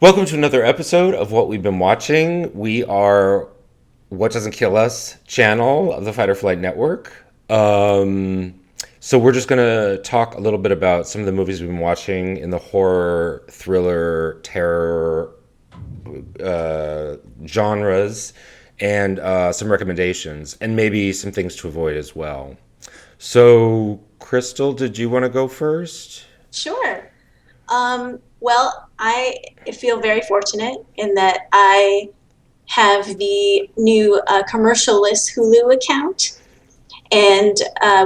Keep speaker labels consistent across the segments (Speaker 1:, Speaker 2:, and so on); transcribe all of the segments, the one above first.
Speaker 1: Welcome to another episode of What We've Been Watching. We are What Doesn't Kill Us channel of the Fight or Flight Network. So we're just going to talk a little bit about some of the movies we've been watching in the horror, thriller, terror genres, and some recommendations, and maybe some things to avoid as well. So, Crystal, did you want to go first?
Speaker 2: Sure. Well, I feel very fortunate in that I have the new commercialless Hulu account, and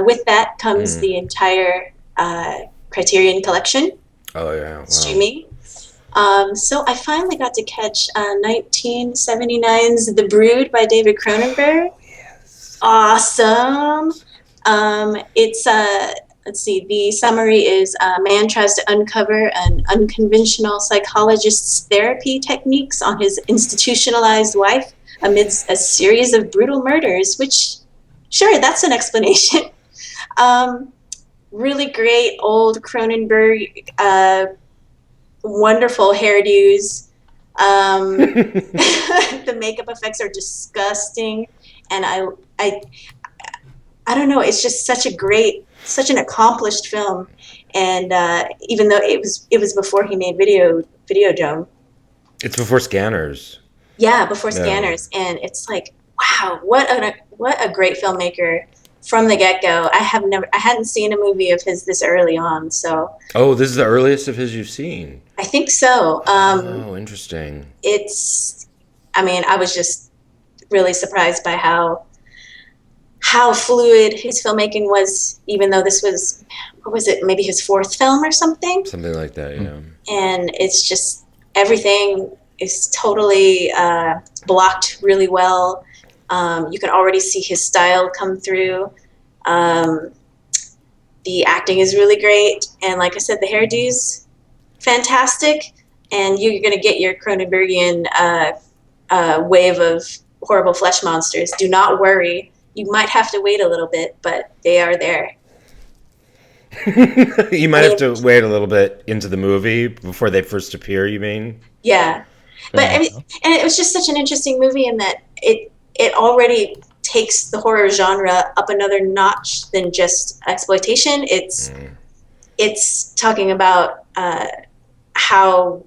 Speaker 2: with that comes
Speaker 1: Mm.
Speaker 2: the entire Criterion collection
Speaker 1: Oh, yeah, wow.
Speaker 2: streaming. So I finally got to catch 1979's The Brood by David Cronenberg.
Speaker 1: Yes.
Speaker 2: Awesome. It's let's see. The summary is a man tries to uncover an unconventional psychologist's therapy techniques on his institutionalized wife amidst a series of brutal murders. Which, sure, that's an explanation. Um, really great old Cronenberg, wonderful hairdos. The makeup effects are disgusting, and I I don't know. It's just such an accomplished film. And even though it was before he made Videodrome,
Speaker 1: It's before Scanners.
Speaker 2: yeah, before
Speaker 1: Yeah.
Speaker 2: Scanners, and it's like, wow, what a great filmmaker from the get go. I hadn't seen a movie of his this early on, so
Speaker 1: Oh, this is the earliest of his you've seen.
Speaker 2: I think so.
Speaker 1: Oh, interesting.
Speaker 2: It's, I mean, I was just really surprised by how fluid his filmmaking was, even though this was, what was it, maybe his fourth film or something.
Speaker 1: Something like that, yeah.
Speaker 2: And it's just everything is totally blocked really well. You can already see his style come through. Um, the acting is really great, and like I said, the hairdos fantastic. And you're going to get your Cronenbergian wave of horrible flesh monsters. Do not worry. You might have to wait a little bit, but they are there.
Speaker 1: You
Speaker 2: I
Speaker 1: might have
Speaker 2: mean,
Speaker 1: to wait a little bit into the movie before they first appear, you mean?
Speaker 2: yeah, but
Speaker 3: Fair
Speaker 2: I mean,
Speaker 3: enough.
Speaker 2: and it was just such an interesting movie in that it already takes the horror genre up another notch than just exploitation.
Speaker 1: Mm.
Speaker 2: It's talking about how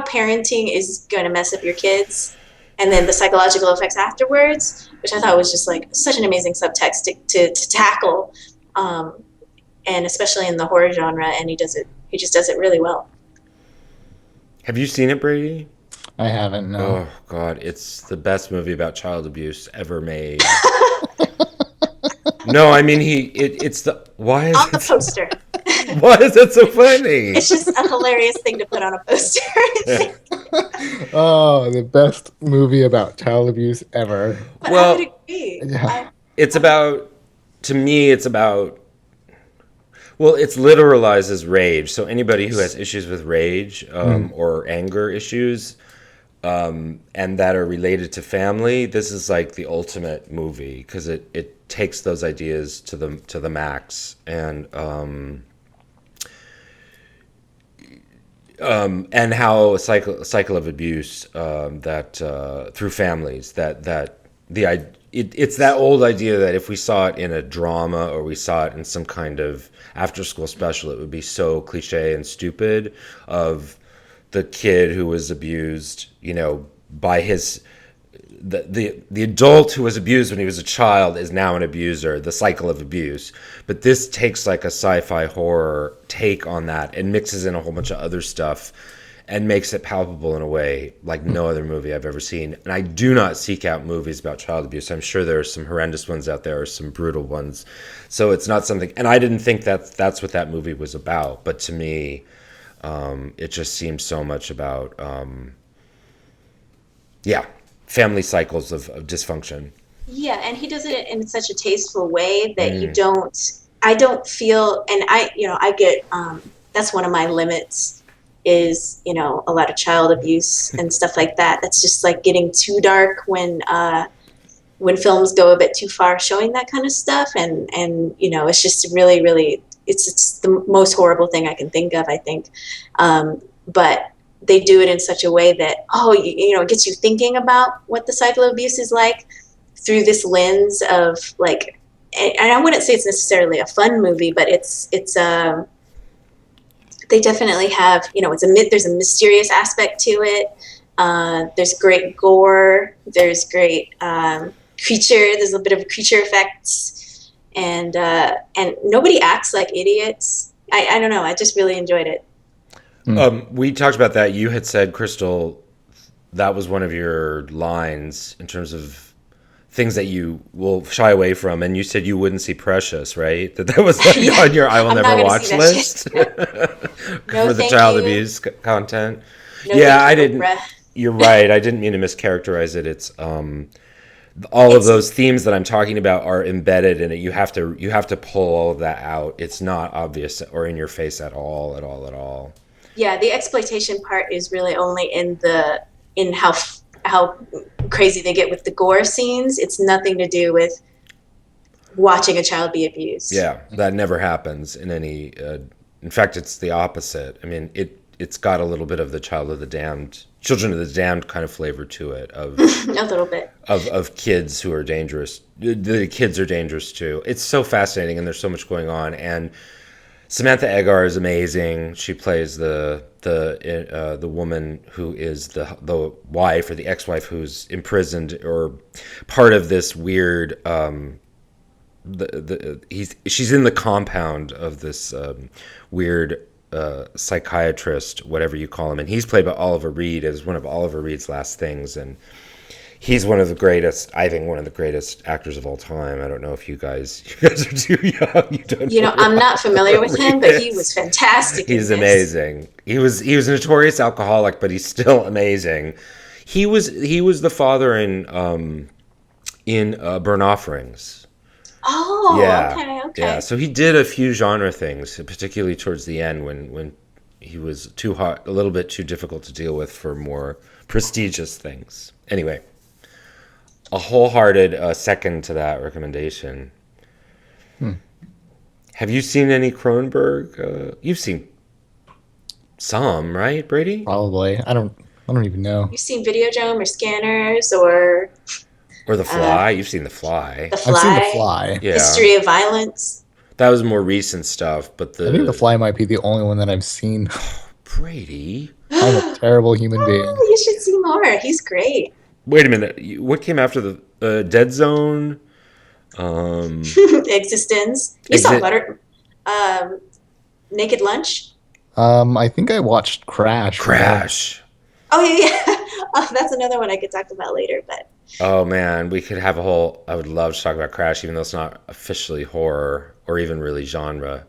Speaker 2: parenting is going to mess up your kids, and then the psychological effects afterwards, which I thought was just like such an amazing subtext to tackle, um, and especially in the horror genre. And he just does it really well.
Speaker 1: Have you seen it, Brady?
Speaker 3: I haven't, no.
Speaker 1: Oh, God, it's the best movie about child abuse ever made. No, I mean, it's the,
Speaker 2: On the poster.
Speaker 1: why is that so funny?
Speaker 2: It's just a hilarious thing to put on a poster.
Speaker 1: Yeah.
Speaker 3: Oh, the best movie about child abuse ever.
Speaker 2: But I would
Speaker 1: Well,
Speaker 2: agree.
Speaker 3: Yeah.
Speaker 1: it's about, to me, it's about, well, it's literalized as rage. So anybody who has issues with rage
Speaker 3: Mm.
Speaker 1: or anger issues and that are related to family, this is like the ultimate movie because it takes those ideas to the max and how a cycle of abuse that through families that it's that old idea that if we saw it in a drama or we saw it in some kind of after school special, it would be so cliche and stupid of the kid who was abused, by his the adult who was abused when he was a child is now an abuser, the cycle of abuse. But this takes like a sci-fi horror take on that and mixes in a whole bunch of other stuff and makes it palpable in a way like no other movie I've ever seen. And I do not seek out movies about child abuse. I'm sure there are some horrendous ones out there or some brutal ones. So it's not something, and I didn't think that's what that movie was about. But to me, it just seems so much about yeah, family cycles of dysfunction.
Speaker 2: Yeah, and he does it in such a tasteful way that
Speaker 1: Mm.
Speaker 2: I don't feel, and I get, that's one of my limits is, a lot of child abuse and stuff like that. That's just like getting too dark when films go a bit too far showing that kind of stuff. And, it's just really, it's the most horrible thing I can think of, I think. But they do it in such a way that, it gets you thinking about what the cycle of abuse is like through this lens of like, and I wouldn't say it's necessarily a fun movie, but they definitely have, there's a mysterious aspect to it. There's great gore. There's great there's a bit of creature effects, and nobody acts like idiots. I don't know. I just really enjoyed it.
Speaker 1: We talked about that. You had said, Crystal, that was one of your lines in terms of things that you will shy away from, and you said you wouldn't see Precious, right? That was like
Speaker 2: Yeah.
Speaker 1: on your I will
Speaker 2: I'm not
Speaker 1: never
Speaker 2: gonna
Speaker 1: watch
Speaker 2: see that
Speaker 1: list
Speaker 2: shit. No,
Speaker 1: for the
Speaker 2: thank
Speaker 1: child
Speaker 2: you.
Speaker 1: abuse content.
Speaker 2: No,
Speaker 1: Yeah,
Speaker 2: thank
Speaker 1: I
Speaker 2: you,
Speaker 1: didn't.
Speaker 2: Oprah.
Speaker 1: You're right. I didn't mean to mischaracterize it. It's all of those themes that I'm talking about are embedded in it. You have to pull all of that out. It's not obvious or in your face at all, at all, at all.
Speaker 2: Yeah, the exploitation part is really only in how crazy they get with the gore scenes. It's nothing to do with watching a child be abused.
Speaker 1: Yeah, that never happens in any. In fact, it's the opposite. I mean, it's got a little bit of the Children of the Damned kind of flavor to it. Of
Speaker 2: A little bit.
Speaker 1: of kids who are dangerous. The kids are dangerous too. It's so fascinating, and there's so much going on. And Samantha Eggar is amazing. She plays the woman who is the wife or the ex-wife who's imprisoned or part of this weird. She's in the compound of this weird psychiatrist, whatever you call him, and he's played by Oliver Reed as one of Oliver Reed's last things, and he's one of the greatest, I think, one of the greatest actors of all time. I don't know if you guys are too young. You don't know
Speaker 2: I'm
Speaker 1: who
Speaker 2: not familiar with
Speaker 1: Oliver
Speaker 2: him,
Speaker 1: Reed
Speaker 2: but he
Speaker 1: is.
Speaker 2: was fantastic.
Speaker 1: He's
Speaker 2: in this.
Speaker 1: amazing. He was a notorious alcoholic, but he's still amazing. He was the father in Burn Offerings.
Speaker 2: Oh,
Speaker 1: Yeah.
Speaker 2: okay.
Speaker 1: Yeah, so he did a few genre things, particularly towards the end when he was too hot, a little bit too difficult to deal with for more prestigious things. Anyway, a wholehearted second to that recommendation. Have you seen any Cronenberg? You've seen some, right, Brady?
Speaker 3: Probably. I don't even know.
Speaker 2: You've seen Videodrome or Scanners or
Speaker 1: Or The Fly? You've seen The Fly.
Speaker 2: The
Speaker 3: I've seen The
Speaker 2: Fly,
Speaker 3: Fly.
Speaker 1: Yeah,
Speaker 2: History of Violence.
Speaker 1: that was more recent stuff, but
Speaker 3: I think The Fly might be the only one that I've seen.
Speaker 1: Brady.
Speaker 3: I'm a terrible human being.
Speaker 2: Oh, you should see more. He's great.
Speaker 1: Wait a minute. What came after the Dead Zone?
Speaker 2: Existence. You saw Naked Lunch?
Speaker 3: I think I watched Crash.
Speaker 1: Crash.
Speaker 2: Oh, yeah. Oh, that's another one I could talk about later, but
Speaker 1: Oh man, we could have a whole. I would love to talk about Crash, even though it's not officially horror or even really genre.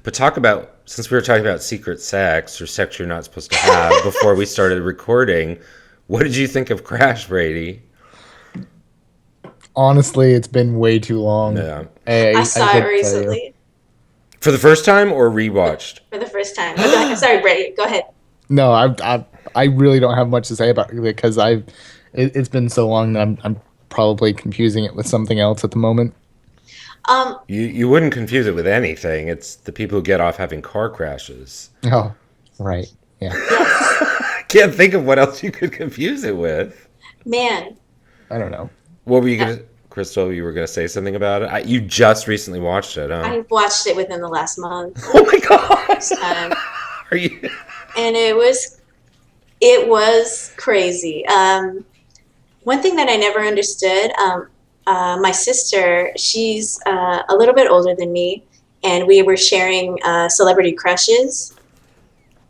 Speaker 1: But talk about, since we were talking about secret sex or sex you're not supposed to have before we started recording, what did you think of Crash, Brady?
Speaker 3: Honestly, it's been way too long.
Speaker 1: Yeah.
Speaker 2: I saw
Speaker 3: couldn't
Speaker 2: it
Speaker 3: tell you.
Speaker 2: recently
Speaker 1: For the first time or rewatched?
Speaker 2: for the first time. Oh, sorry, Brady. Go ahead.
Speaker 3: No, I really don't have much to say about it because it's been so long that I'm probably confusing it with something else at the moment.
Speaker 1: You wouldn't confuse it with anything. It's the people who get off having car crashes.
Speaker 3: Oh, right. Yeah.
Speaker 1: I can't think of what else you could confuse it with.
Speaker 2: Man,
Speaker 3: I don't know.
Speaker 1: What were you gonna, Crystal? You were gonna say something about it. You just recently watched it, huh?
Speaker 2: I watched it within the last month.
Speaker 1: Oh my god! Are you?
Speaker 2: And it was crazy. One thing that I never understood, my sister, she's a little bit older than me, and we were sharing celebrity crushes.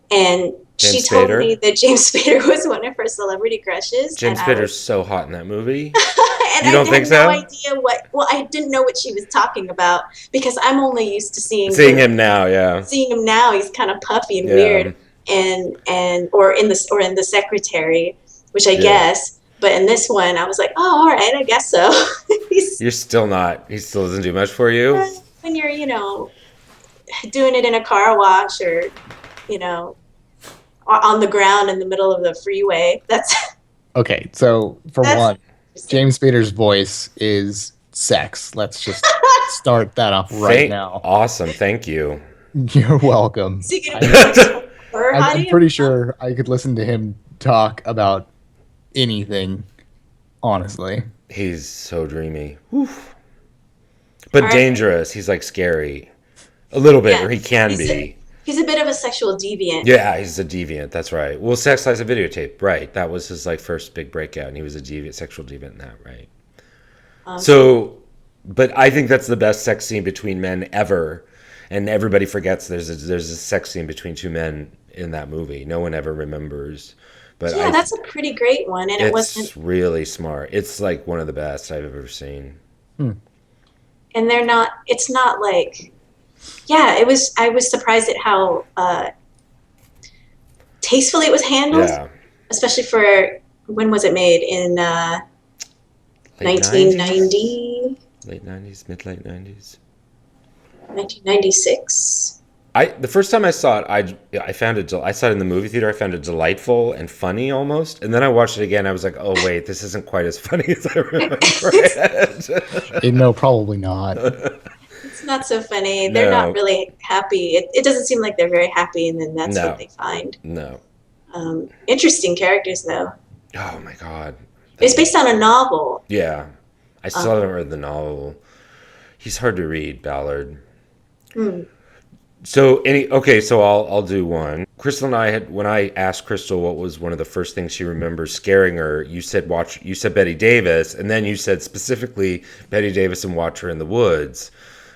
Speaker 2: And she
Speaker 1: James
Speaker 2: told
Speaker 1: Spader?
Speaker 2: me that James Spader was one of her celebrity crushes.
Speaker 1: James
Speaker 2: and I
Speaker 1: Spader's so hot in that movie.
Speaker 2: and
Speaker 1: You don't
Speaker 2: I
Speaker 1: think
Speaker 2: had no
Speaker 1: so?
Speaker 2: idea I didn't know what she was talking about because I'm only used to seeing
Speaker 1: Seeing him now, yeah.
Speaker 2: Seeing him now, he's kind of puffy and
Speaker 1: Yeah.
Speaker 2: weird, or in the Secretary, which I
Speaker 1: Yeah.
Speaker 2: guess. But in this one, I was like, oh, all right, I guess so. He's
Speaker 1: You're still not. He still doesn't do much for you.
Speaker 2: when you're, doing it in a car wash or, on the ground in the middle of the freeway. That's
Speaker 3: Okay, so for
Speaker 2: That's-
Speaker 3: one, James Spader's voice is sex. Let's just start that off right now.
Speaker 1: Awesome. Thank you.
Speaker 3: You're welcome.
Speaker 2: is he gonna be horror
Speaker 3: I'm
Speaker 2: hottie.
Speaker 3: pretty sure I could listen to him talk about anything, honestly.
Speaker 1: He's so dreamy. Oof. But
Speaker 2: All right.
Speaker 1: dangerous. He's like scary. A little bit,
Speaker 2: Yeah,
Speaker 1: or he can
Speaker 2: he's
Speaker 1: be.
Speaker 2: he's a bit of a sexual deviant.
Speaker 1: Yeah, he's a deviant. That's right. Well, Sex Lies a Videotape. Right. That was his like first big breakout, and he was a deviant, sexual deviant in that. Right. So, but I think that's the best sex scene between men ever, and everybody forgets there's a sex scene between two men in that movie. No one ever remembers. But
Speaker 2: Yeah, that's a pretty great one, and it wasn't.
Speaker 1: it's really smart. It's like one of the best I've ever seen.
Speaker 2: And they're not. It's not like. Yeah, it was. I was surprised at how tastefully it was handled,
Speaker 1: Yeah.
Speaker 2: especially for when was it made in
Speaker 1: Late
Speaker 2: 1990,
Speaker 1: 90s? Late 90s, mid late 90s.
Speaker 2: 1996.
Speaker 1: The first time I saw it, I found it. I saw it in the movie theater. I found it delightful and funny almost. And then I watched it again. I was like, oh wait, this isn't quite as funny as I remember it.
Speaker 3: No, probably not.
Speaker 2: It's not so funny. They're
Speaker 1: No.
Speaker 2: not really happy. It doesn't seem like they're very happy, and then that's
Speaker 1: No.
Speaker 2: what they find.
Speaker 1: No.
Speaker 2: Interesting characters, though.
Speaker 1: Oh my god.
Speaker 2: It's based on a novel.
Speaker 1: Yeah. I still haven't read the novel. He's hard to read, Ballard. So so I'll do one. Crystal and I had, when I asked Crystal what was one of the first things she remembers scaring her, you said Betty Davis, and then you said specifically Betty Davis and Watch Her in the Woods.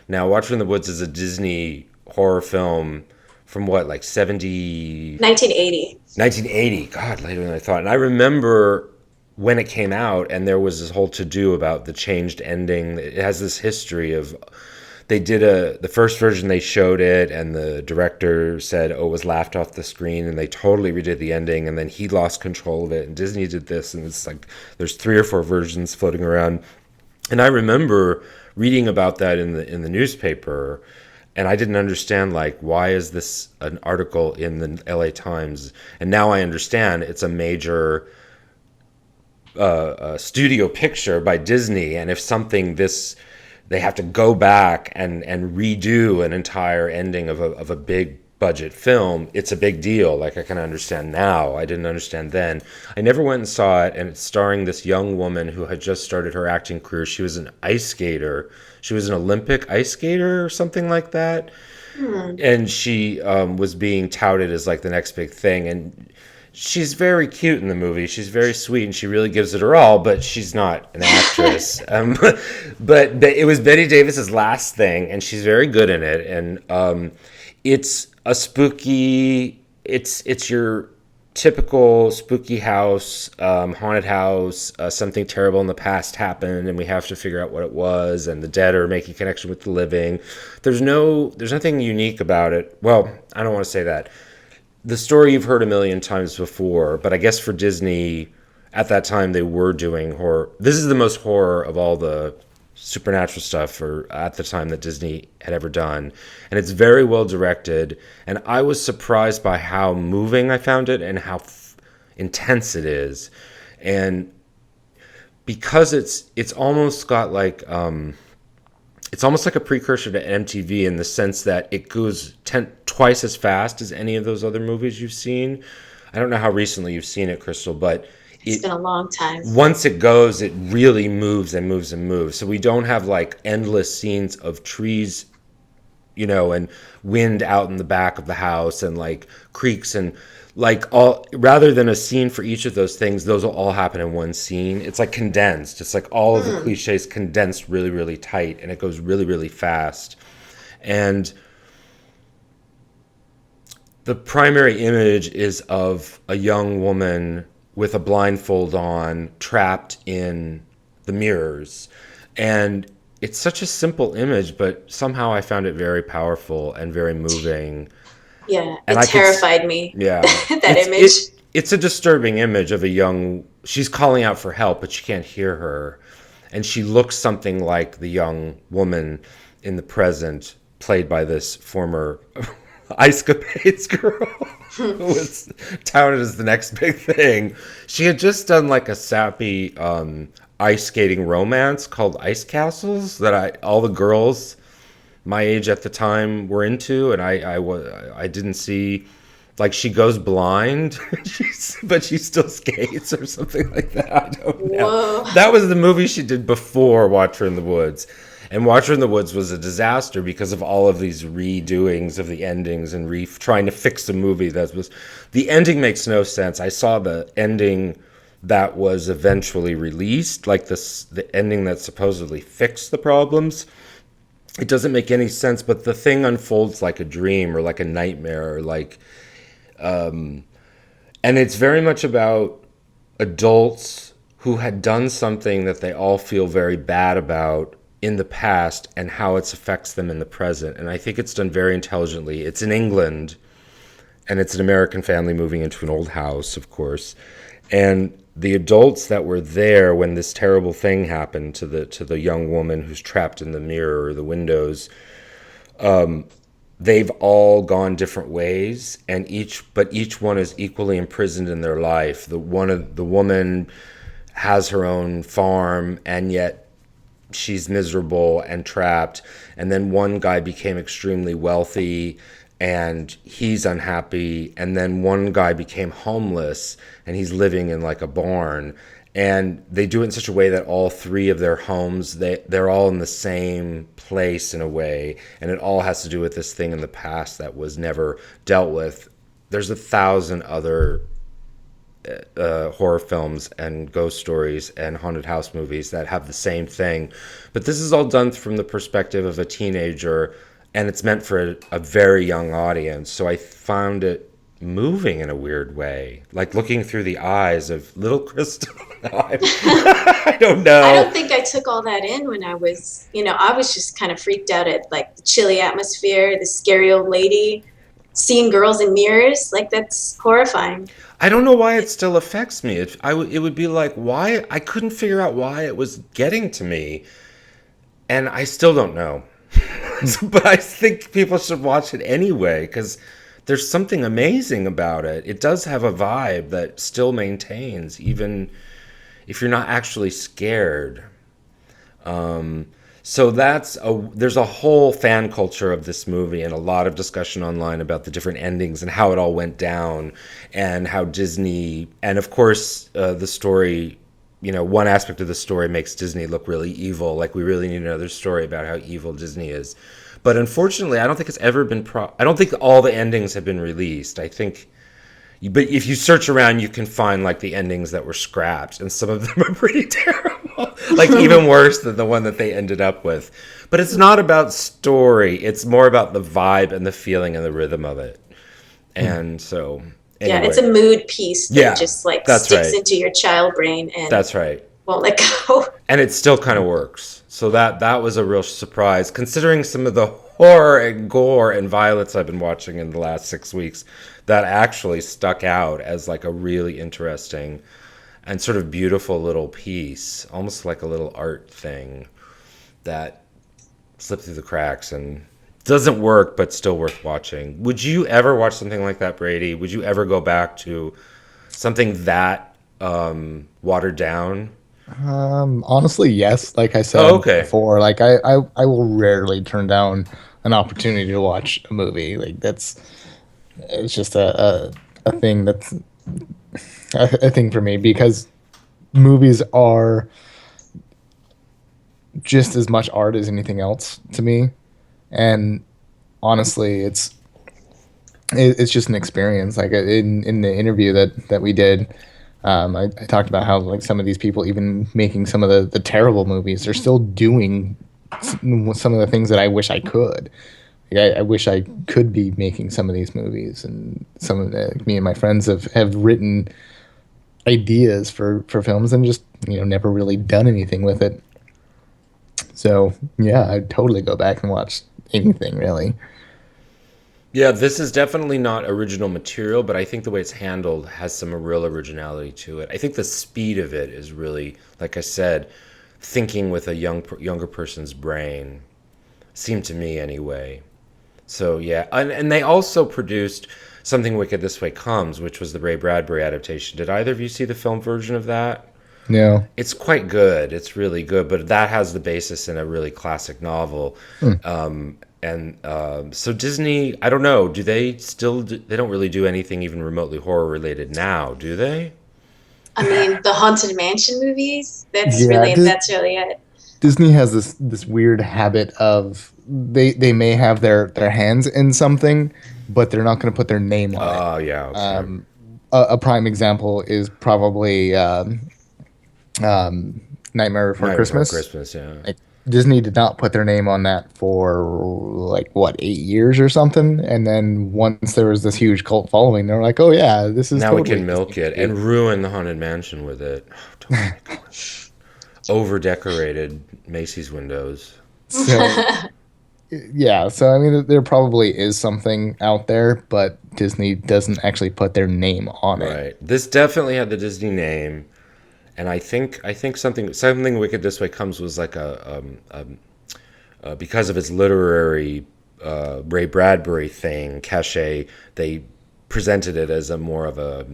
Speaker 1: Now, Watch Her in the Woods is a Disney horror film from what, like
Speaker 2: 1980.
Speaker 1: 1980. God, later than I thought. And I remember when it came out, and there was this whole to-do about the changed ending. It has this history of, they did the first version, they showed it, and the director said, oh, it was laughed off the screen, and they totally redid the ending, and then he lost control of it, and Disney did this, and it's like, there's 3 or 4 versions floating around. And I remember reading about that in the newspaper, and I didn't understand, like, why is this an article in the LA Times? And now I understand it's a major studio picture by Disney, and if something this, they have to go back and redo an entire ending of a big budget film, it's a big deal. Like, I can understand now. I didn't understand then. I never went and saw it, and it's starring this young woman who had just started her acting career. She was an ice skater. She was an Olympic ice skater or something like that. And she was being touted as like the next big thing. And she's very cute in the movie. She's very sweet, and she really gives it her all, but she's not an actress. But it was Betty Davis's last thing, and she's very good in it. And it's a spooky, it's your typical spooky house, haunted house. Something terrible in the past happened, and we have to figure out what it was, and the dead are making connection with the living. There's nothing unique about it. Well, I don't want to say that. The story you've heard a million times before, but I guess for Disney at that time they were doing horror. This is the most horror of all the supernatural stuff at the time that Disney had ever done, and it's very well directed. And I was surprised by how moving I found it and how intense it is, and because it's almost got like it's almost like a precursor to MTV in the sense that it goes twice as fast as any of those other movies you've seen. I don't know how recently you've seen it, Crystal, but
Speaker 2: It's been a long time.
Speaker 1: once it goes, it really moves and moves and moves. So we don't have like endless scenes of trees, and wind out in the back of the house and like creaks and like all, rather than a scene for each of those things, those will all happen in one scene. It's like condensed. It's like all of the cliches condensed really, really tight, and it goes really, really fast. And the primary image is of a young woman with a blindfold on, trapped in the mirrors. And it's such a simple image, but somehow I found it very powerful and very moving.
Speaker 2: Yeah,
Speaker 1: And
Speaker 2: it
Speaker 1: I could
Speaker 2: terrified me.
Speaker 1: Yeah.
Speaker 2: That image.
Speaker 1: It's a disturbing image of she's calling out for help, but she can't hear her. And she looks something like the young woman in the present, played by this former Ice Capades girl who was touted as the next big thing. She had just done like a sappy ice skating romance called Ice Castles that all the girls my age at the time were into, and I didn't see Like she goes blind, but she still skates or something like that. I don't know.
Speaker 2: Whoa.
Speaker 1: That was the movie she did before Watcher in the Woods. And Watcher in the Woods was a disaster because of all of these redoings of the endings and trying to fix the movie. The ending makes no sense. I saw the ending that was eventually released, like the ending that supposedly fixed the problems. It doesn't make any sense, but the thing unfolds like a dream or like a nightmare, or like, and it's very much about adults who had done something that they all feel very bad about in the past and how it affects them in the present. And I think it's done very intelligently. It's in England, and it's an American family moving into an old house, of course. And the adults that were there when this terrible thing happened to the young woman who's trapped in the mirror or the windows, they've all gone different ways, and each one is equally imprisoned in their life. The woman has her own farm, and yet she's miserable and trapped. And then one guy became extremely wealthy and he's unhappy. And then one guy became homeless and he's living in like a barn. And they do it in such a way that all three of their homes, they're all in the same place in a way. And it all has to do with this thing in the past that was never dealt with. There's 1,000 other horror films and ghost stories and haunted house movies that have the same thing. But this is all done from the perspective of a teenager, and it's meant for a very young audience. So I found it moving in a weird way, like looking through the eyes of little Crystal. I don't know.
Speaker 2: I don't think I took all that in when I was, I was just kind of freaked out at like the chilly atmosphere, the scary old lady, seeing girls in mirrors. Like, that's horrifying.
Speaker 1: I don't know why it still affects me. It would be like, why? I couldn't figure out why it was getting to me. And I still don't know. But I think people should watch it anyway, because there's something amazing about it. It does have a vibe that still maintains, even if you're not actually scared. So there's a whole fan culture of this movie and a lot of discussion online about the different endings and how it all went down and how Disney, and of course the story, one aspect of the story makes Disney look really evil. Like, we really need another story about how evil Disney is. But unfortunately, I don't think it's ever been I don't think all the endings have been released. I think, but if you search around, you can find like the endings that were scrapped, and some of them are pretty terrible, like even worse than the one that they ended up with. But it's not about story; it's more about the vibe and the feeling and the rhythm of it. And so, anyway.
Speaker 2: Yeah, it's a mood piece that just like sticks
Speaker 1: right.
Speaker 2: into your child brain and
Speaker 1: that's right.
Speaker 2: won't let go.
Speaker 1: And it still kind of works. So that was a real surprise, considering some of the horror and gore and violence I've been watching in the last 6 weeks. That actually stuck out as like a really interesting and sort of beautiful little piece, almost like a little art thing that slipped through the cracks and doesn't work, but still worth watching. Would you ever watch something like that, Brady? Would you ever go back to something that watered down?
Speaker 3: Honestly, yes. Like I said before, like I will rarely turn down an opportunity to watch a movie. Like it's just a thing that's a thing for me, because movies are just as much art as anything else to me. And honestly, it's just an experience. Like in the interview that we did, I talked about how like some of these people, even making some of the terrible movies, they're still doing some of the things that I wish I could. Like, I wish I could be making some of these movies, and some of me and my friends have written ideas for films and just never really done anything with it. So yeah, I'd totally go back and watch anything, really.
Speaker 1: Yeah, this is definitely not original material, but I think the way it's handled has some real originality to it. I think the speed of it is really, like I said, thinking with a younger person's brain, seemed to me anyway. So yeah, and they also produced Something Wicked This Way Comes, which was the Ray Bradbury adaptation. Did either of you see the film version of that?
Speaker 3: No.
Speaker 1: It's quite good. It's really good, but that has the basis in a really classic novel. And so Disney, I don't know, do they still they don't really do anything even remotely horror related now, do they?
Speaker 2: I mean, the Haunted Mansion movies,
Speaker 3: Yeah,
Speaker 2: that's really it.
Speaker 3: Disney has this weird habit of they may have their hands in something, but they're not going to put their name on it.
Speaker 1: Oh, yeah, okay.
Speaker 3: Um, a prime example is probably Nightmare Before
Speaker 1: Night Before
Speaker 3: Christmas.
Speaker 1: Christmas, yeah.
Speaker 3: Like Disney did not put their name on that for like what 8 years or something, and then once there was this huge cult following, they're like, "Oh yeah, this is
Speaker 1: Now we
Speaker 3: totally
Speaker 1: can milk
Speaker 3: Disney
Speaker 1: it and
Speaker 3: movie."
Speaker 1: ruin the Haunted Mansion with it. Oh, totally. Over decorated Macy's windows.
Speaker 3: So yeah, so I mean, there probably is something out there, but Disney doesn't actually put their name on it.
Speaker 1: Right. This definitely had the Disney name, and I think something Wicked This Way Comes was like because of its literary Ray Bradbury thing cachet. They presented it as a more of a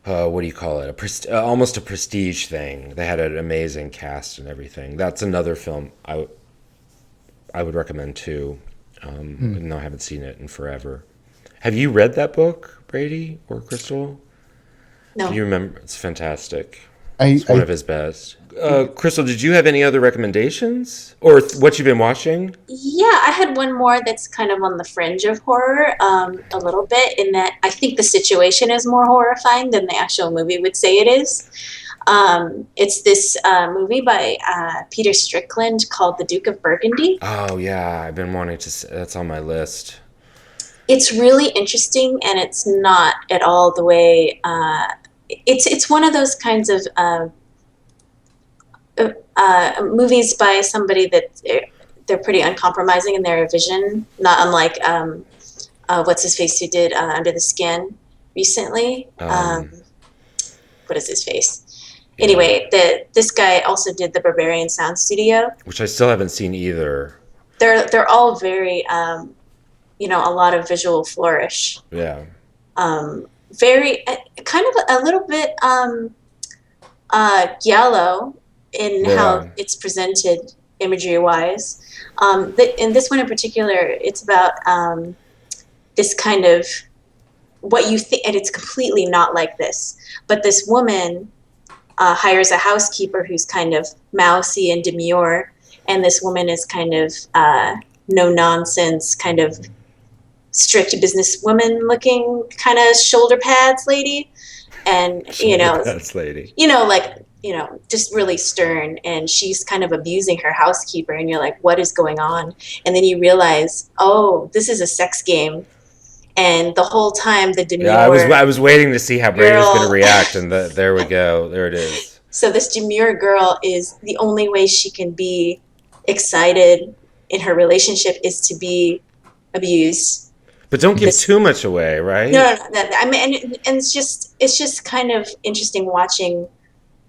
Speaker 1: what do you call it? Almost a prestige thing. They had an amazing cast and everything. That's another film I would recommend too. Even though I haven't seen it in forever. Have you read that book, Brady or Crystal? Do
Speaker 2: No.
Speaker 1: you remember? It's fantastic.
Speaker 3: I,
Speaker 1: It's one
Speaker 3: I
Speaker 1: of his best. Crystal, did you have any other recommendations or what you've been watching?
Speaker 2: Yeah, I had one more that's kind of on the fringe of horror, a little bit, in that I think the situation is more horrifying than the actual movie would say it is. It's this movie by Peter Strickland called The Duke of Burgundy.
Speaker 1: Oh yeah, I've been wanting to. That's on my list.
Speaker 2: It's really interesting, and it's not at all the way. It's one of those kinds of movies by somebody that they're pretty uncompromising in their vision, not unlike what's his face who did Under the Skin recently.
Speaker 1: Um,
Speaker 2: What is his face?
Speaker 1: yeah,
Speaker 2: Anyway, this guy also did the Barbarian Sound Studio.
Speaker 1: which I still haven't seen either.
Speaker 2: They're all very a lot of visual flourish.
Speaker 1: Yeah,
Speaker 2: Very kind of a little bit yellow in
Speaker 1: yeah.
Speaker 2: how it's presented imagery wise. In this one in particular, it's about this kind of what you think, and it's completely not like this. But this woman hires a housekeeper who's kind of mousy and demure, and this woman is kind of no nonsense, kind of strict businesswoman looking, kind of shoulder pads lady, and
Speaker 1: Shoulder pads lady.
Speaker 2: just really stern, and she's kind of abusing her housekeeper, and you're like, what is going on? And then you realize, oh, this is a sex game. And the whole time the
Speaker 1: Yeah, I
Speaker 2: demure
Speaker 1: was waiting to see how Brady was going to
Speaker 2: girl
Speaker 1: react, and there we go. There it is.
Speaker 2: so this demure girl is the only way she can be excited in her relationship is to be abused.
Speaker 1: But don't give
Speaker 2: This
Speaker 1: too much away, right?
Speaker 2: I mean, and it's just kind of interesting watching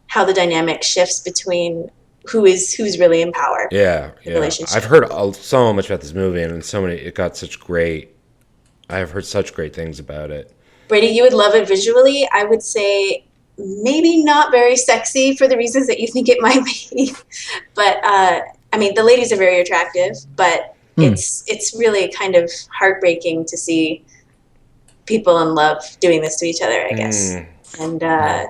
Speaker 2: how the dynamic shifts between who's really in power
Speaker 1: Yeah,
Speaker 2: in the
Speaker 1: yeah. I've
Speaker 2: relationship.
Speaker 1: heard so much about this movie, and it got such great. I have heard such great things about it.
Speaker 2: Brady, you would love it visually. I would say maybe not very sexy for the reasons that you think it might be, but I mean the ladies are very attractive, but
Speaker 3: Hmm.
Speaker 2: it's really kind of heartbreaking to see people in love doing this to each other, I guess.
Speaker 1: Mm,
Speaker 2: And
Speaker 1: yeah.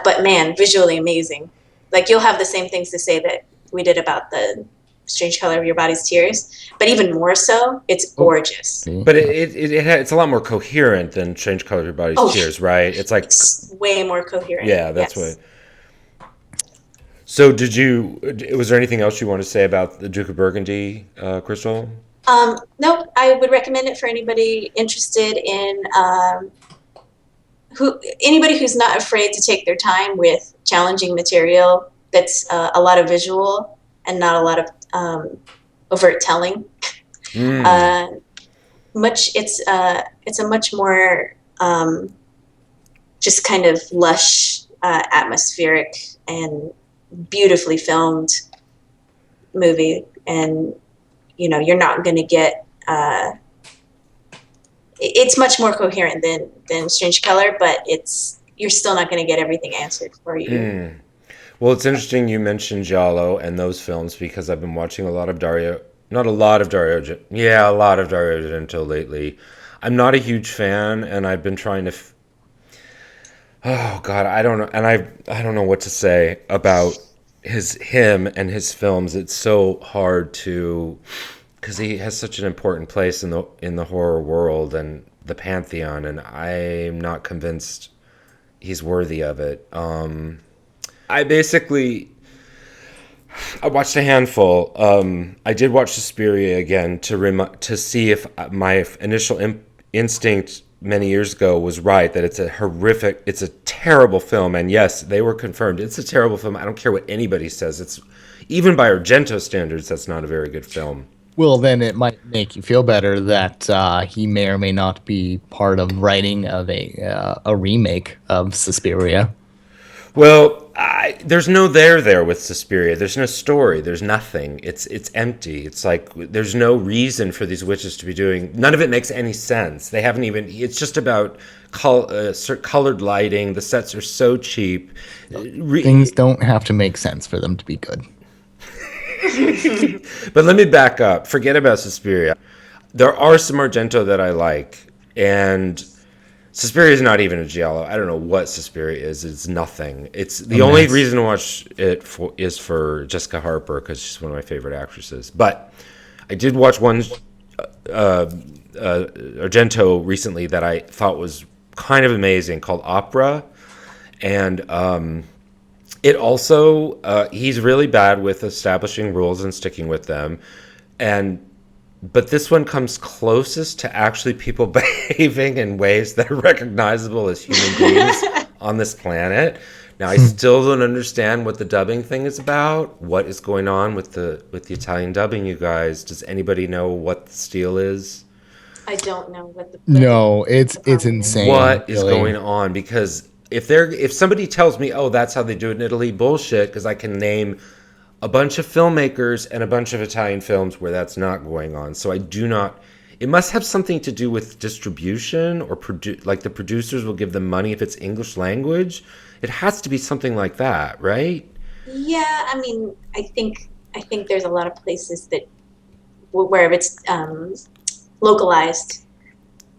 Speaker 2: but man, visually amazing. Like you'll have the same things to say that we did about the Strange Color of Your Body's Tears, but even more so, it's
Speaker 3: Oh,
Speaker 2: gorgeous.
Speaker 1: But it's a lot more coherent than Strange Color of Your Body's
Speaker 2: Oh,
Speaker 1: Tears, right? It's like,
Speaker 2: it's way more coherent.
Speaker 1: yeah, that's what.
Speaker 2: Yes.
Speaker 1: So was there anything else you want to say about the Duke of Burgundy, Crystal?
Speaker 2: Nope, I would recommend it for anybody interested in anybody who's not afraid to take their time with challenging material that's a lot of visual and not a lot of overt telling.
Speaker 1: Mm,
Speaker 2: Uh, it's a much more just kind of lush, atmospheric, and beautifully filmed movie, and you're not going to get. It's much more coherent than Strange Color, but you're still not going to get everything answered for you.
Speaker 1: mm. Well, it's interesting you mentioned Giallo and those films because I've been watching a lot of Dario not a lot of Dario. Yeah, a lot of Dario Argento lately. I'm not a huge fan, and I've been trying to. Oh God, I don't know, and I don't know what to say about him and his films. It's so hard to, because he has such an important place in the horror world and the pantheon, and I'm not convinced he's worthy of it. I basically I watched a handful. I did watch Suspiria again to see if my initial instinct many years ago was right, that it's a terrible film. And yes, they were confirmed. It's a terrible film. I don't care what anybody says. It's even by Argento standards, that's not a very good film.
Speaker 3: Well, then it might make you feel better that he may or may not be part of writing of a remake of Suspiria.
Speaker 1: Well, there's no there with Suspiria. There's no story. There's nothing. It's empty. It's like there's no reason for these witches to be doing. None of it makes any sense. They haven't even. It's just about colored lighting. The sets are so cheap.
Speaker 3: Things don't have to make sense for them to be good.
Speaker 1: But let me back up. Forget about Suspiria. There are some Argento that I like, and Suspiria is not even a giallo. I don't know what Suspiria is. It's nothing. It's the only reason to watch it is for Jessica Harper, because she's one of my favorite actresses. But I did watch one Argento recently that I thought was kind of amazing, called Opera, and it also he's really bad with establishing rules and sticking with them, but this one comes closest to actually people behaving in ways that are recognizable as human beings on this planet. Now, I still don't understand what the dubbing thing is about. What is going on with the Italian dubbing, you guys? Does anybody know what the steal is?
Speaker 2: I don't know what the
Speaker 3: No, it's insane.
Speaker 1: What is
Speaker 3: really.
Speaker 1: going on? Because if somebody tells me, oh, that's how they do it in Italy, bullshit, because I can name a bunch of filmmakers and a bunch of Italian films where that's not going on. So I do not. It must have something to do with distribution, or like the producers will give them money if it's English language. It has to be something like that, right?
Speaker 2: Yeah, I mean, I think there's a lot of places that where it's localized,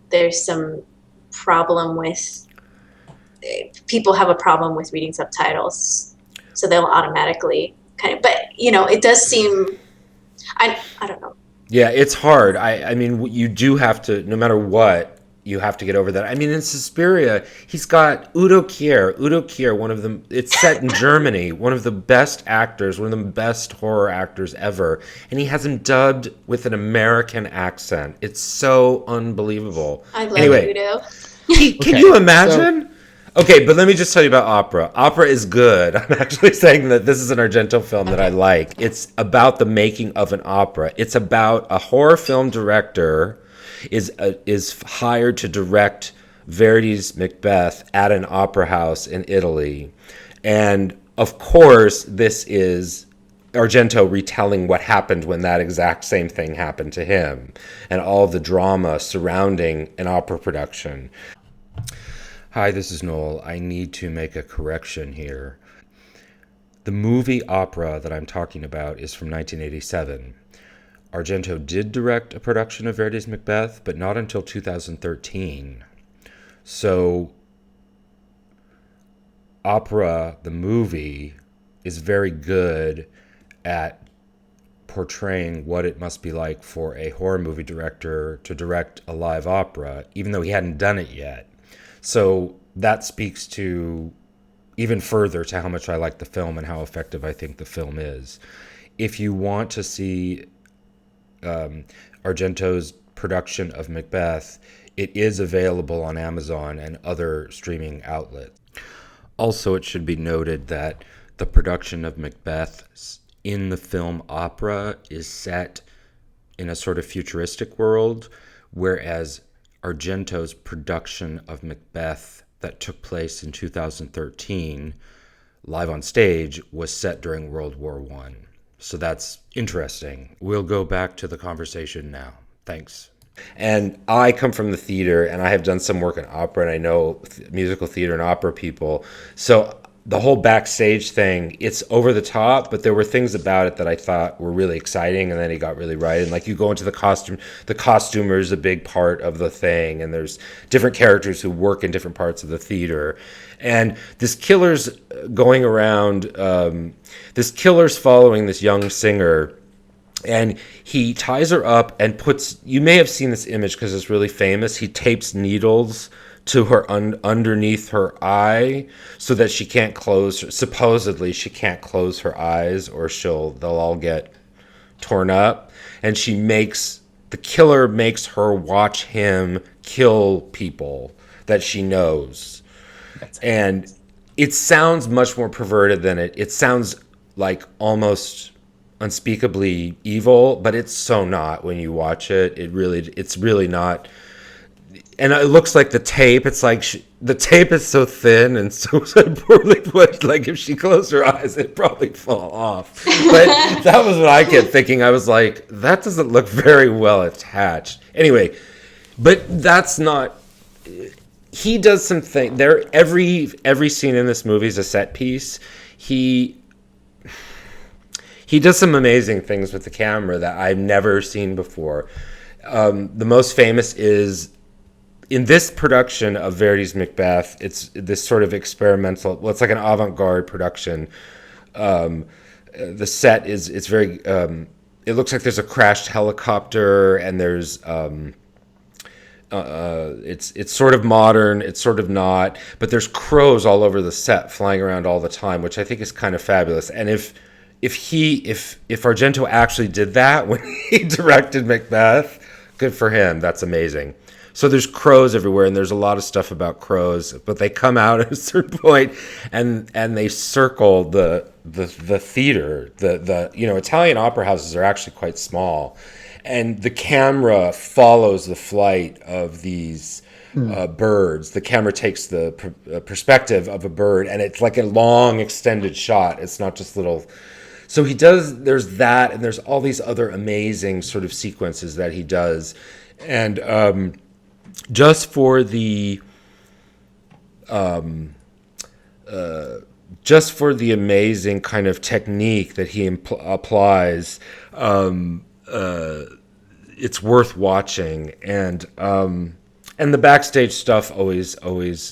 Speaker 2: there's some problem with people have a problem with reading subtitles, so they'll automatically kind of. But it does seem. I don't know.
Speaker 1: Yeah, it's hard. I mean, you do have to, no matter what, you have to get over that. I mean, in Suspiria, he's got Udo Kier. Udo Kier, one of them, it's set in Germany, one of the best actors, one of the best horror actors ever. And he has him dubbed with an American accent. It's so unbelievable.
Speaker 2: I love Udo.
Speaker 1: Can you imagine? Okay, but let me just tell you about Opera. Opera is good. I'm actually saying that this is an Argento film that I like. It's about the making of an opera. It's about a horror film director is hired to direct Verdi's Macbeth at an opera house in Italy. And of course, this is Argento retelling what happened when that exact same thing happened to him, and all the drama surrounding an opera production. Hi, this is Noel. I need to make a correction here. The movie Opera that I'm talking about is from 1987. Argento did direct a production of Verdi's Macbeth, but not until 2013. So, Opera, the movie, is very good at portraying what it must be like for a horror movie director to direct a live opera, even though he hadn't done it yet. So that speaks to even further to how much I like the film and how effective I think the film is. If you want to see Argento's production of Macbeth, it is available on Amazon and other streaming outlets. Also, it should be noted that the production of Macbeth in the film Opera is set in a sort of futuristic world, whereas Argento's production of Macbeth that took place in 2013, live on stage, was set during World War I. So that's interesting. We'll go back to the conversation now. Thanks. And I come from the theater, and I have done some work in opera, and I know musical theater and opera people. So the whole backstage thing, it's over the top, but there were things about it that I thought were really exciting, and then he got really right. And like you go into the costumer is a big part of the thing, and there's different characters who work in different parts of the theater. And this killer's going around, this killer's following this young singer, and he ties her up and puts, you may have seen this image because it's really famous, he tapes needles to her underneath her eye so that she can't supposedly she can't close her eyes or they'll all get torn up. And the killer makes her watch him kill people that she knows. And it sounds much more perverted than it sounds like almost unspeakably evil, but it's so not when you watch it. It's really not. And it looks like the tape. It's like the tape is so thin and so poorly put. Like if she closed her eyes, it'd probably fall off. But that was what I kept thinking. I was like, that doesn't look very well attached. Anyway, but that's not. He does something there. Every scene in this movie is a set piece. He does some amazing things with the camera that I've never seen before. The most famous is in this production of Verdi's Macbeth. It's this sort of experimental. Well, it's like an avant-garde production. The set it's very. It looks like there's a crashed helicopter, and there's. It's sort of modern. It's sort of not. But there's crows all over the set, flying around all the time, which I think is kind of fabulous. And if Argento actually did that when he directed Macbeth, good for him. That's amazing. So there's crows everywhere, and there's a lot of stuff about crows, but they come out at a certain point, and they circle the theater. The Italian opera houses are actually quite small, and the camera follows the flight of these birds. The camera takes the perspective of a bird, and it's like a long extended shot. It's not just little. So there's that, and there's all these other amazing sort of sequences that he does. And just for the amazing kind of technique that he applies, it's worth watching. And the backstage stuff always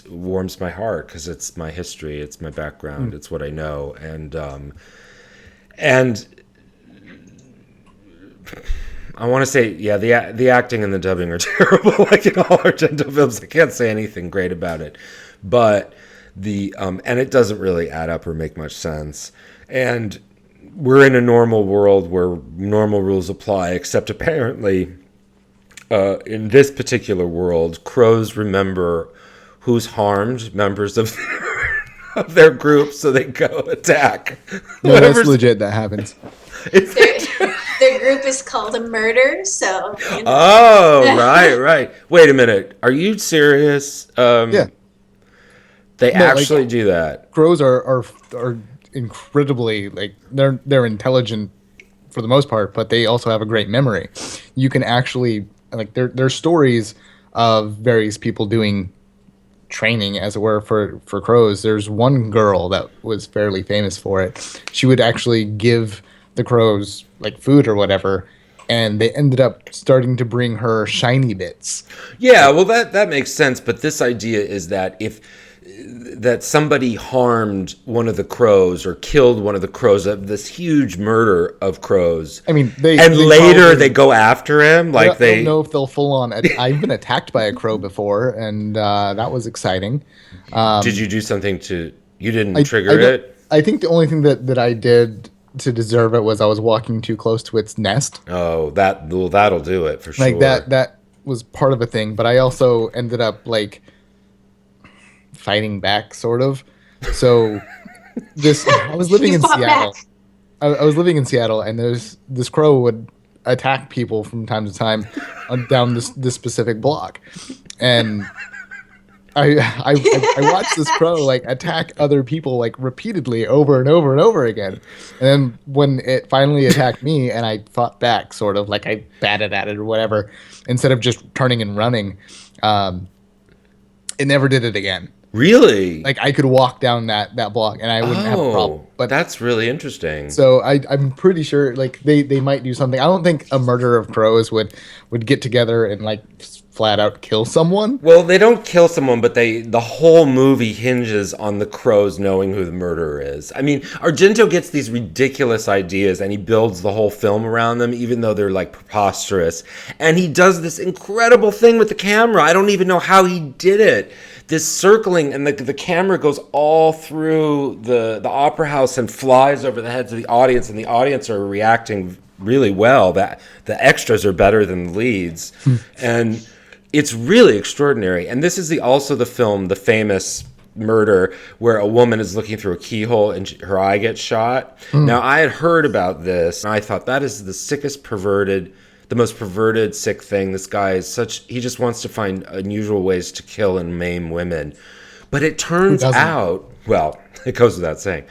Speaker 1: warms my heart because it's my history, it's my background, it's what I know. And I want to say, yeah, the acting and the dubbing are terrible, like in all Argento films. I can't say anything great about it, but and it doesn't really add up or make much sense. And we're in a normal world where normal rules apply, except apparently, in this particular world, crows remember who's harmed members of their group, so they go attack.
Speaker 3: No, that's legit. That happens.
Speaker 2: Their group is called a murder, so.
Speaker 1: Oh, right. Wait a minute. Are you serious?
Speaker 3: Yeah.
Speaker 1: They actually do that.
Speaker 3: Crows are incredibly they're intelligent for the most part, but they also have a great memory. You can actually there's stories of various people doing training, as it were, for crows. There's one girl that was fairly famous for it. She would actually give the crows food or whatever, and they ended up starting to bring her shiny bits.
Speaker 1: Yeah, well that makes sense, but this idea is that that somebody harmed one of the crows or killed one of the crows, this huge murder of crows. I mean, they go after him.
Speaker 3: I don't know if they'll full on. I've been attacked by a crow before, and that was exciting.
Speaker 1: Did you do something you didn't trigger it?
Speaker 3: I think the only thing that I did to deserve it was I was walking too close to its nest.
Speaker 1: Oh, that'll do it for sure.
Speaker 3: That was part of a thing, but I also ended up fighting back, sort of. So I was living in Seattle. I was living in Seattle, and this crow would attack people from time to time down this specific block, and I watched this crow attack other people repeatedly over and over and over again. And then when it finally attacked me and I fought back, sort of I batted at it or whatever, instead of just turning and running, it never did it again.
Speaker 1: Really?
Speaker 3: Like I could walk down that block and I wouldn't have a problem.
Speaker 1: Oh,
Speaker 3: But
Speaker 1: that's really interesting.
Speaker 3: so I'm pretty sure like they might do something. I don't think a murder of crows would get together and like flat out kill someone.
Speaker 1: Well, they don't kill someone, but the whole movie hinges on the crows knowing who the murderer is. I mean, Argento gets these ridiculous ideas and he builds the whole film around them, even though they're like preposterous. And he does this incredible thing with the camera. I don't even know how he did it. This circling, and the camera goes all through the opera house and flies over the heads of the audience, and the audience are reacting really well. That the extras are better than the leads, and it's really extraordinary. And this is also the film, the famous murder where a woman is looking through a keyhole and her eye gets shot. Now, I had heard about this, and I thought that is the sickest the most perverted, sick thing. This guy is he just wants to find unusual ways to kill and maim women. But it turns out, well, it goes without saying,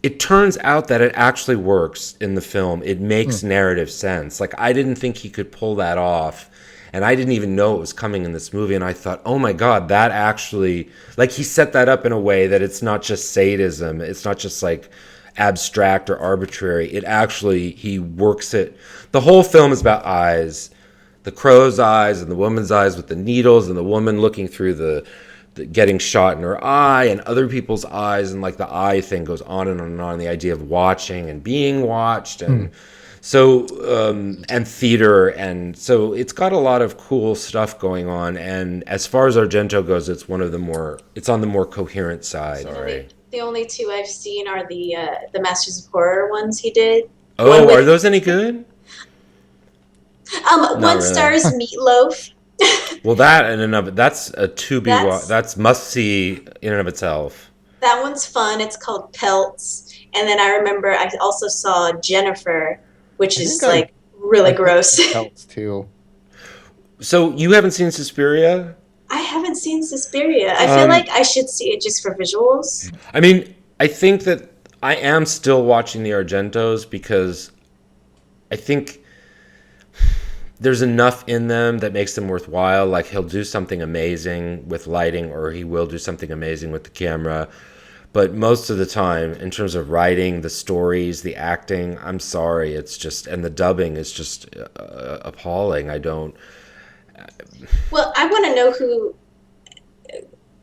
Speaker 1: it turns out that it actually works in the film. It makes narrative sense. Like, I didn't think he could pull that off. And I didn't even know it was coming in this movie. And I thought, oh my God, that actually, like, he set that up in a way that it's not just sadism. It's not just like abstract or arbitrary. It actually, he works it. The whole film is about eyes, the crow's eyes and the woman's eyes with the needles, and the woman looking through the getting shot in her eye, and other people's eyes, and like the eye thing goes on and on and on. The idea of watching and being watched, and so and theater, and so it's got a lot of cool stuff going on. And as far as Argento goes, it's on the more coherent side. Sorry.
Speaker 2: The only two I've seen are the Masters of Horror ones he did.
Speaker 1: Oh, are those any good?
Speaker 2: One
Speaker 1: really.
Speaker 2: stars Meatloaf.
Speaker 1: Well, that's a that's must see in and of itself.
Speaker 2: That one's fun. It's called Pelts. And then I remember I also saw Jennifer, which is like really gross.
Speaker 3: Pelts too.
Speaker 1: So you haven't seen Suspiria?
Speaker 2: I haven't seen Suspiria. I feel like I should see it just for visuals.
Speaker 1: I mean, I think that I am still watching the Argentos because I think there's enough in them that makes them worthwhile. Like, he'll do something amazing with lighting, or he will do something amazing with the camera. But most of the time, in terms of writing, the stories, the acting, I'm sorry, it's just, and the dubbing is just appalling.
Speaker 2: Well, I want to know who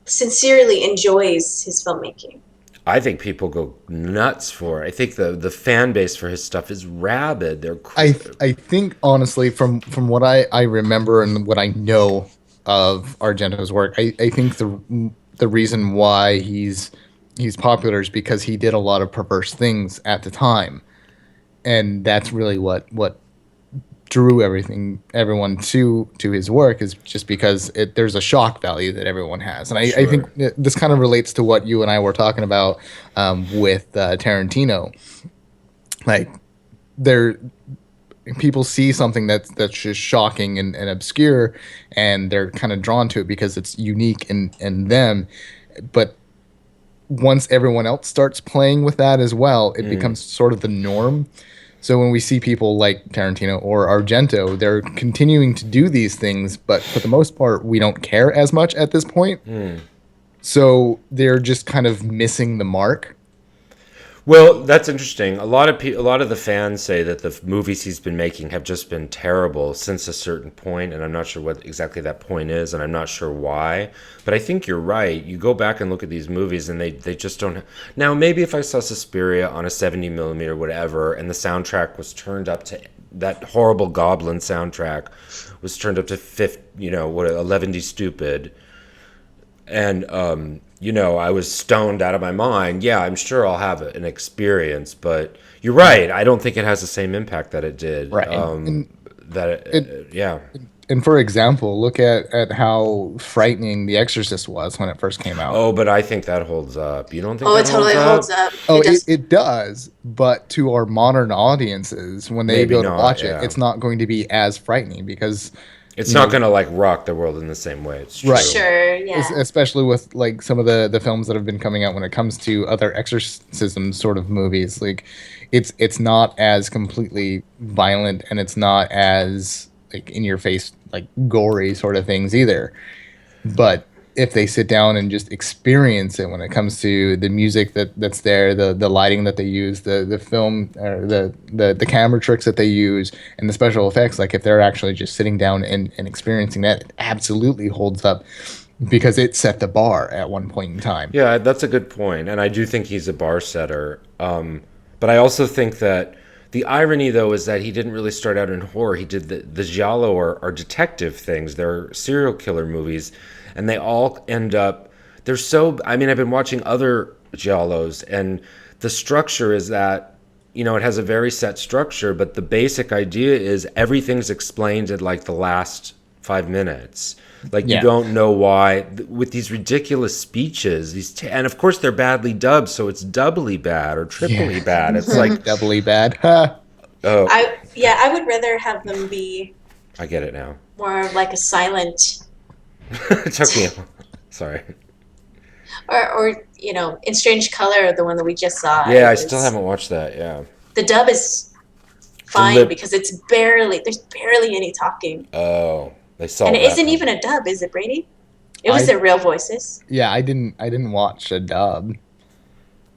Speaker 2: sincerely enjoys his filmmaking.
Speaker 1: I think people go nuts for it. I think the fan base for his stuff is rabid.
Speaker 3: I think honestly, from what I remember and what I know of Argento's work, I think the reason why he's popular is because he did a lot of perverse things at the time, and that's really what drew everyone to his work, is just because there's a shock value that everyone has. And I think this kind of relates to what you and I were talking about with Tarantino. Like, people see something that's just shocking and obscure, and they're kind of drawn to it because it's unique in them. But once everyone else starts playing with that as well, it becomes sort of the norm. So when we see people like Tarantino or Argento, they're continuing to do these things, but for the most part, we don't care as much at this point. So they're just kind of missing the mark.
Speaker 1: Well, that's interesting. A lot of the fans say that the movies he's been making have just been terrible since a certain point, and I'm not sure what exactly that point is, and I'm not sure why. But I think you're right. You go back and look at these movies, and they just don't. Now, maybe if I saw Suspiria on a 70 millimeter, whatever, and the soundtrack was turned up to that horrible Goblin soundtrack was turned up to 11D Stupid, and I was stoned out of my mind. Yeah, I'm sure I'll have an experience, but you're right. I don't think it has the same impact that it did.
Speaker 3: Right.
Speaker 1: Yeah.
Speaker 3: And for example, look at how frightening The Exorcist was when it first came out.
Speaker 1: Oh, but I think that holds up. You don't think?
Speaker 2: Oh, it totally holds up.
Speaker 3: Oh, it does. But to our modern audiences, when they go to watch it, it's not going to be as frightening because
Speaker 1: it's not going to like rock the world in the same way. It's true.
Speaker 3: Right.
Speaker 2: Sure, yeah.
Speaker 3: Especially with like some of the films that have been coming out when it comes to other exorcism sort of movies. Like, it's not as completely violent, and it's not as like in your face, like gory sort of things either. But if they sit down and just experience it when it comes to the music that's there, the lighting that they use, the film or the camera tricks that they use, and the special effects, like if they're actually just sitting down and experiencing that, it absolutely holds up because it set the bar at one point in time.
Speaker 1: Yeah, that's a good point, and I do think he's a bar setter. But I also think that the irony, though, is that he didn't really start out in horror. He did the giallo are detective things. They're serial killer movies, and they all end up. They're so. I mean, I've been watching other giallos, and the structure is that it has a very set structure, but the basic idea is everything's explained in like the last 5 minutes. Like you don't know why with these ridiculous speeches, and of course they're badly dubbed, so it's doubly bad or triply bad. It's like
Speaker 3: doubly bad.
Speaker 1: Oh,
Speaker 2: I would rather have them be
Speaker 1: I get it now.
Speaker 2: more of like a silent,
Speaker 1: It took me. Sorry.
Speaker 2: or in Strange Color, the one that we just saw.
Speaker 1: Yeah, I still haven't watched that. Yeah.
Speaker 2: The dub is fine because there's barely any talking,
Speaker 1: Oh, they saw.
Speaker 2: and it
Speaker 1: that
Speaker 2: isn't
Speaker 1: one.
Speaker 2: even a dub, is it, Brady? It was their real voices.
Speaker 3: Yeah, I didn't watch a dub.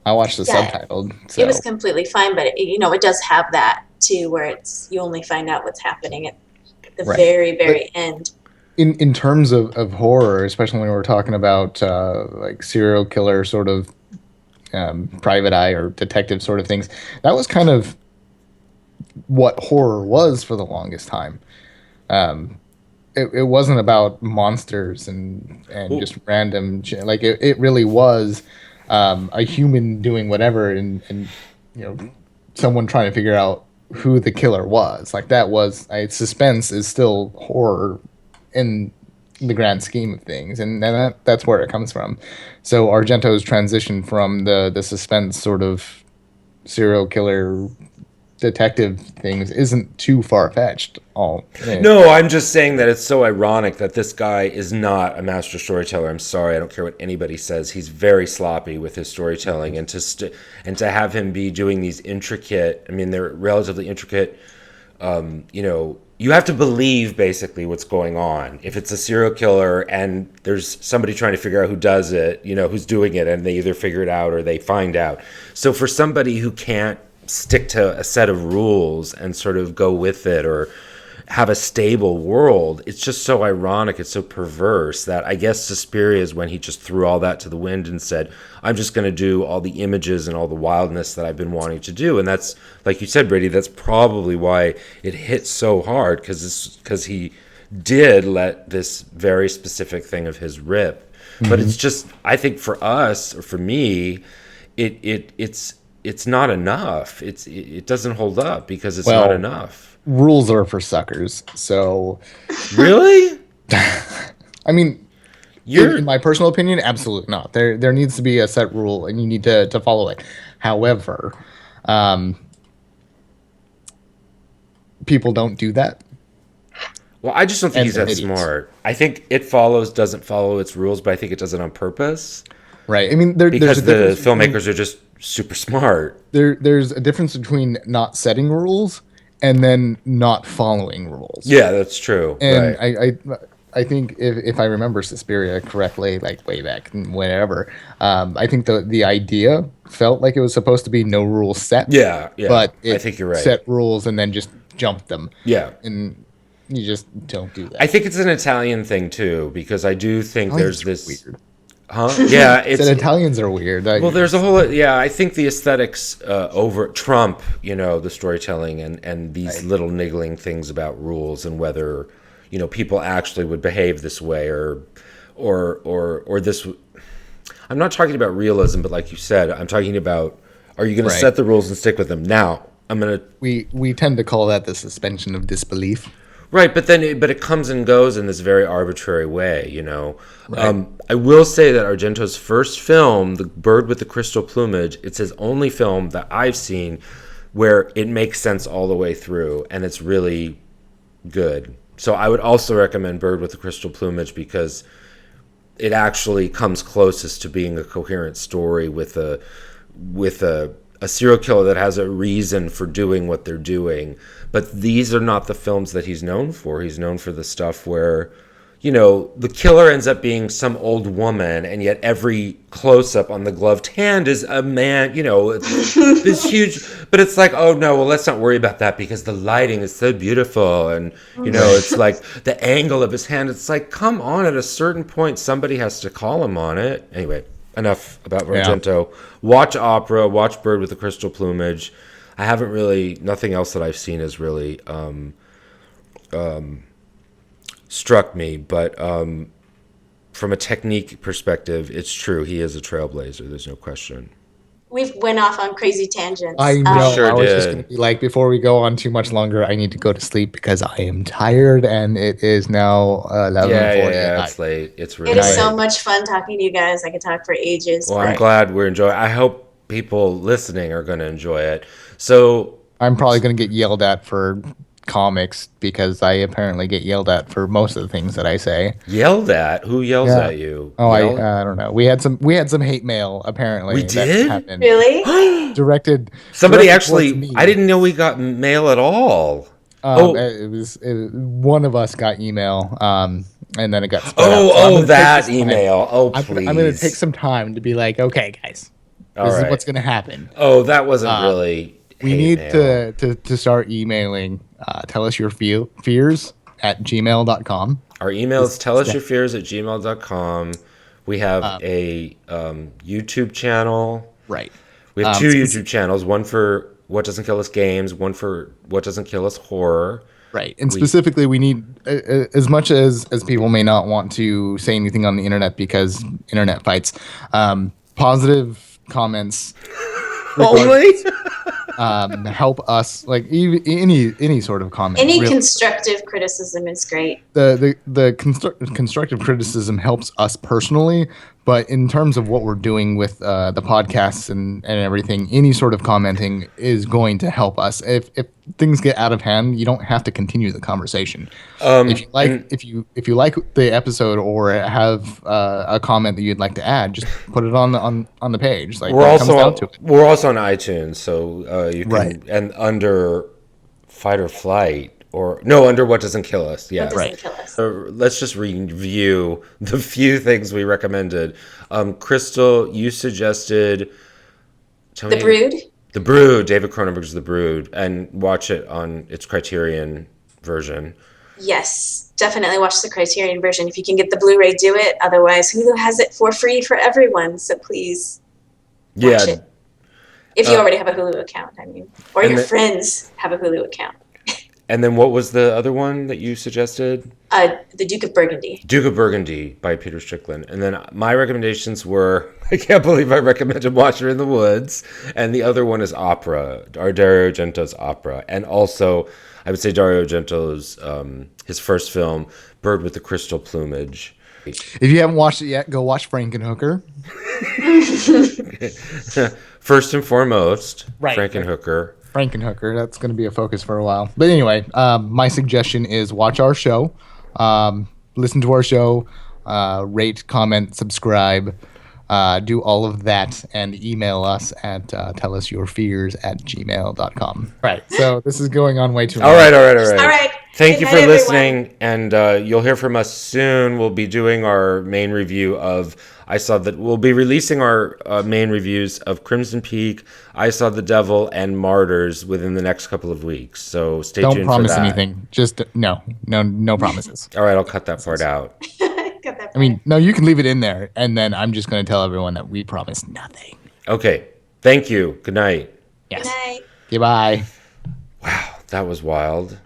Speaker 3: I watched the
Speaker 2: Yeah.
Speaker 3: subtitled. So.
Speaker 2: It was completely fine, but it does have that too, where you only find out what's happening at the
Speaker 3: Right.
Speaker 2: very end.
Speaker 3: In terms of horror, especially when we're talking about like serial killer sort of private eye or detective sort of things, that was kind of what horror was for the longest time. It wasn't about monsters and just random shit. Like it really was a human doing whatever and someone trying to figure out who the killer was. Like that was suspense is still horror in the grand scheme of things, and that's where it comes from. So Argento's transition from the suspense sort of serial killer detective things isn't too far-fetched.
Speaker 1: No, I'm just saying that it's so ironic that this guy is not a master storyteller. I'm sorry, I don't care what anybody says. He's very sloppy with his storytelling, and to have him be doing these intricate. I mean, they're relatively intricate. You have to believe basically what's going on. If it's a serial killer and there's somebody trying to figure out who does it, who's doing it, and they either figure it out or they find out. So for somebody who can't stick to a set of rules and sort of go with it or have a stable world, it's just so ironic, it's so perverse that I guess Suspiria is when he just threw all that to the wind and said, I'm just going to do all the images and all the wildness that I've been wanting to do. And that's, like you said, Brady, that's probably why it hit so hard, because he did let this very specific thing of his rip. Mm-hmm. But it's just, I think for us, or for me, it's not enough. It doesn't hold up because it's not enough.
Speaker 3: Rules are for suckers. So
Speaker 1: really,
Speaker 3: I mean, in my personal opinion, absolutely not. There needs to be a set rule, and you need to follow it. However, people don't do that.
Speaker 1: Well, I just don't think he's that smart. I think It Follows doesn't follow its rules, but I think it does it on purpose.
Speaker 3: Right. I mean,
Speaker 1: because the filmmakers are just super smart.
Speaker 3: There's a difference between not setting rules and then not following rules.
Speaker 1: Yeah, that's true.
Speaker 3: And
Speaker 1: right.
Speaker 3: I think if I remember Suspiria correctly, like way back whenever, I think the idea felt like it was supposed to be no rules set.
Speaker 1: Yeah.
Speaker 3: But
Speaker 1: I think you're right.
Speaker 3: Set rules and then just jumped them.
Speaker 1: Yeah.
Speaker 3: And you just don't do that.
Speaker 1: I think it's an Italian thing too, because I do think there's this
Speaker 3: weird.
Speaker 1: Huh? Yeah, it's
Speaker 3: Italians are weird.
Speaker 1: Well, there's a whole I think the aesthetics over trump, the storytelling and these little niggling things about rules and whether people actually would behave this way or this. I'm not talking about realism, but like you said, I'm talking about are you going to set the rules and stick with them? Now, I'm going to.
Speaker 3: We tend to call that the suspension of disbelief.
Speaker 1: Right, but it comes and goes in this very arbitrary way,
Speaker 3: Right.
Speaker 1: I will say that Argento's first film, The Bird with the Crystal Plumage, it's his only film that I've seen where it makes sense all the way through, and it's really good. So I would also recommend Bird with the Crystal Plumage because it actually comes closest to being a coherent story with a serial killer that has a reason for doing what they're doing. But these are not the films that he's known for. He's known for the stuff where, the killer ends up being some old woman, and yet every close up on the gloved hand is a man, it's this huge, but it's like, oh no, well, let's not worry about that because the lighting is so beautiful. And, it's like the angle of his hand. It's like, come on, at a certain point, somebody has to call him on it. Anyway, enough about Argento. Watch Opera, watch Bird with the Crystal Plumage. I haven't really, nothing else that I've seen has really struck me, but from a technique perspective, it's true. He is a trailblazer. There's no question.
Speaker 2: We've went off on crazy tangents.
Speaker 3: I know.
Speaker 1: Sure
Speaker 3: I was just
Speaker 1: did.
Speaker 3: going to be like, before we go on too much longer, I need to go to sleep because I am tired, and it is now 11:40
Speaker 1: Yeah,
Speaker 3: at
Speaker 1: it's
Speaker 3: night.
Speaker 1: late. It's really
Speaker 2: It is
Speaker 1: late.
Speaker 2: so much fun talking to you guys. I could talk for ages.
Speaker 1: Well,
Speaker 2: but
Speaker 1: I'm glad we're enjoying. I hope people listening are going to enjoy it. So,
Speaker 3: I'm probably going to get yelled at for comics because I apparently get yelled at for most of the things that I say.
Speaker 1: yelled at? Who yells
Speaker 3: Yeah.
Speaker 1: at you?
Speaker 3: Oh,
Speaker 1: Yelled?
Speaker 3: I don't know. We had some hate mail apparently.
Speaker 1: We
Speaker 3: that
Speaker 1: did?
Speaker 3: happened.
Speaker 2: Really?
Speaker 3: Directed.
Speaker 1: Somebody
Speaker 3: directed
Speaker 1: actually.
Speaker 3: towards me.
Speaker 1: I didn't know we got mail at all.
Speaker 3: It was one of us got email, and then it got. Split out. So I'm
Speaker 1: Oh,
Speaker 3: gonna take
Speaker 1: that
Speaker 3: this time.
Speaker 1: email. Oh,
Speaker 3: I'm
Speaker 1: please.
Speaker 3: going to take some time to be like, okay, guys,
Speaker 1: All
Speaker 3: this
Speaker 1: right.
Speaker 3: is what's going to happen.
Speaker 1: Oh, that wasn't really.
Speaker 3: We
Speaker 1: hate
Speaker 3: need
Speaker 1: mail.
Speaker 3: to start emailing. Tell us your fears at gmail.com.
Speaker 1: Our email is tellusyourfears@gmail.com. We have a YouTube channel.
Speaker 3: Right.
Speaker 1: We have two YouTube channels, one for What Doesn't Kill Us Games, one for What Doesn't Kill Us Horror.
Speaker 3: Right. And specifically, we need, as much as people may not want to say anything on the internet because internet fights, positive comments
Speaker 1: Only?
Speaker 3: help us, like any sort of comment.
Speaker 2: Any
Speaker 3: really.
Speaker 2: constructive criticism is great.
Speaker 3: The constructive criticism helps us personally, but in terms of what we're doing with the podcasts and everything, any sort of commenting is going to help us. If things get out of hand, you don't have to continue the conversation. If you like the episode or have a comment that you'd like to add, just put it on the page. Like
Speaker 1: We're
Speaker 3: when it comes
Speaker 1: also
Speaker 3: down to it.
Speaker 1: we're also on iTunes, so you can
Speaker 3: Right.
Speaker 1: and under Fight or Flight under What Doesn't Kill Us. Yeah,
Speaker 2: What doesn't kill us.
Speaker 1: Let's just review the few things we recommended. Crystal, you suggested
Speaker 2: The Brood.
Speaker 1: The Brood, David Cronenberg's The Brood, and watch it on its Criterion version.
Speaker 2: Yes, definitely watch the Criterion version. If you can get the Blu-ray, do it. Otherwise, Hulu has it for free for everyone. So please watch it. If you already have a Hulu account, I mean, or your friends have a Hulu account.
Speaker 1: And then what was the other one that you suggested?
Speaker 2: The Duke of Burgundy.
Speaker 1: Duke of Burgundy by Peter Strickland. And then my recommendations were, I can't believe I recommended Watcher in the Woods. And the other one is Opera, Dario Argento's Opera. And also, I would say Dario Argento's, his first film, Bird with the Crystal Plumage.
Speaker 3: If you haven't watched it yet, go watch Frankenhooker.
Speaker 1: First and foremost,
Speaker 3: Right.
Speaker 1: Frankenhooker.
Speaker 3: Frankenhooker. That's going to be a focus for a while. But anyway, my suggestion is watch our show, listen to our show, rate, comment, subscribe, do all of that, and email us at tellusyourfears@gmail.com. Right. So this is going on way too long.
Speaker 1: All right.
Speaker 2: All right.
Speaker 1: Thank
Speaker 2: Good
Speaker 1: you
Speaker 2: night,
Speaker 1: for
Speaker 2: everyone.
Speaker 1: listening, and you'll hear from us soon. We'll be doing our main review of. We'll be releasing our main reviews of Crimson Peak, I Saw the Devil, and Martyrs within the next couple of weeks. So stay
Speaker 3: Don't
Speaker 1: tuned
Speaker 3: promise
Speaker 1: for that.
Speaker 3: anything. Just no promises.
Speaker 1: All right, I'll cut that part out.
Speaker 2: Got that.
Speaker 3: I mean, no, you can leave it in there, and then I'm just going to tell everyone that we promise nothing.
Speaker 1: Okay, thank you. Good night.
Speaker 3: Yes.
Speaker 2: Good night.
Speaker 3: Goodbye.
Speaker 1: Wow, that was wild.